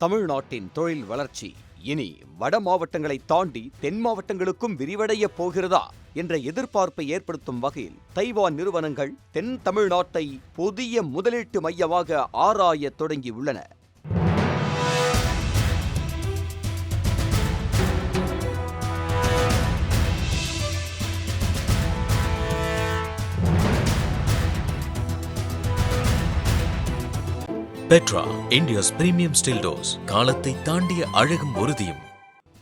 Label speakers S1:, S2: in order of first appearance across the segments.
S1: தமிழ்நாட்டின் தொழில் வளர்ச்சி இனி வட மாவட்டங்களை தாண்டி தென் மாவட்டங்களுக்கும் விரிவடைய போகிறதா என்ற எதிர்பார்ப்பை ஏற்படுத்தும் வகையில் தைவான் நிறுவனங்கள் தென் தமிழ்நாட்டை புதிய முதலீட்டு மையமாக ஆராய தொடங்கியுள்ளன.
S2: Petra, India's premium still doors. காலத்தை தாண்டிய அழகும் உறுதியும்.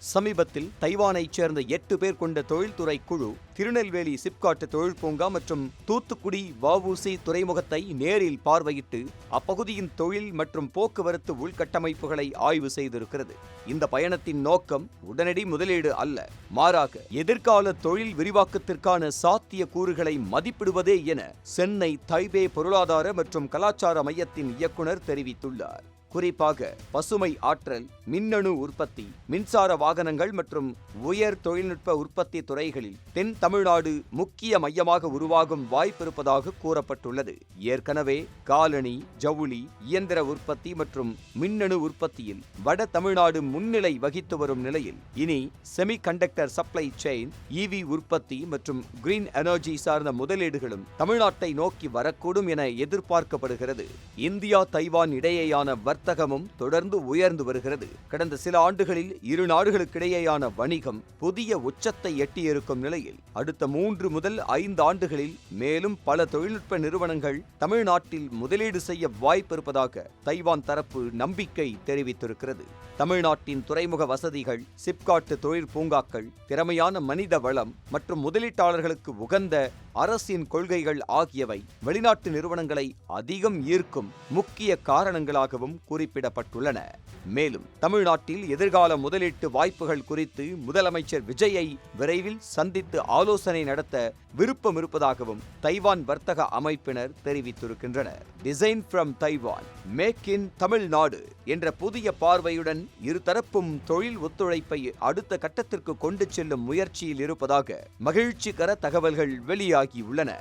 S1: சமீபத்தில் தைவானைச் சேர்ந்த 8 பேர் கொண்ட தொழில்துறை குழு திருநெல்வேலி சிப்காட் தொழில் பூங்கா மற்றும் தூத்துக்குடி வஉசி துறைமுகத்தை நேரில் பார்வையிட்டு அப்பகுதியின் தொழில் மற்றும் போக்குவரத்து உள்கட்டமைப்புகளை ஆய்வு செய்திருக்கிறது. இந்த பயணத்தின் நோக்கம் உடனடி முதலீடு அல்ல, மாறாக எதிர்கால தொழில் விரிவாக்கத்திற்கான சாத்திய கூறுகளை மதிப்பிடுவதே என சென்னை தைபே பொருளாதார மற்றும் கலாச்சார மையத்தின் இயக்குனர் தெரிவித்துள்ளார். குறிப்பாக பசுமை ஆற்றல், மின்னணு உற்பத்தி, மின்சார வாகனங்கள் மற்றும் உயர் தொழில்நுட்ப உற்பத்தி துறைகளில் தென் தமிழ்நாடு முக்கிய மையமாக உருவாகும் வாய்ப்பிருப்பதாக கூறப்பட்டுள்ளது. ஏற்கனவே காலணி, ஜவுளி, இயந்திர உற்பத்தி மற்றும் மின்னணு உற்பத்தியில் வட தமிழ்நாடு முன்னிலை வகித்து வரும் நிலையில் இனி செமி கண்டக்டர் சப்ளை செயின், இவி உற்பத்தி மற்றும் கிரீன் எனர்ஜி சார்ந்த முதலீடுகளும் தமிழ்நாட்டை நோக்கி வரக்கூடும் என எதிர்பார்க்கப்படுகிறது. இந்தியா தைவான் இடையேயான வர்த்தகமும் தொடர்ந்து உயர்ந்து வருகிறது. கடந்த சில ஆண்டுகளில் இரு நாடுகளுக்கிடையேயான வணிகம் புதிய உச்சத்தை எட்டியிருக்கும் நிலையில் அடுத்த 3 முதல் 5 ஆண்டுகளில் மேலும் பல தொழில்நுட்ப நிறுவனங்கள் தமிழ்நாட்டில் முதலீடு செய்ய வாய்ப்பிருப்பதாக தைவான் தரப்பு நம்பிக்கை தெரிவித்திருக்கிறது. தமிழ்நாட்டின் துறைமுக வசதிகள், சிப்காட் தொழில் பூங்காக்கள், திறமையான மனித வளம் மற்றும் முதலீட்டாளர்களுக்கு உகந்த அரசின் கொள்கைகள் ஆகியவை வெளிநாட்டு நிறுவனங்களை அதிகம் ஈர்க்கும் முக்கிய காரணங்களாகவும் குறிப்பிடப்பட்டுள்ளன. மேலும் தமிழ்நாட்டில் எதிர்கால முதலீட்டு வாய்ப்புகள் குறித்து முதலமைச்சர் விஜயை விரைவில் சந்தித்து ஆலோசனை நடத்த விருப்பம் இருப்பதாகவும் தைவான் வர்த்தக அமைப்பினர் தெரிவித்திருக்கின்றனர். Design from Taiwan, make in Tamil Nadu என்ற புதிய பார்வையுடன் இருதரப்பும் தொழில் ஒத்துழைப்பை அடுத்த கட்டத்திற்கு கொண்டு செல்லும் முயற்சியில் இருப்பதாக மகிழ்ச்சிகர தகவல்கள் வெளியாகியுள்ளன.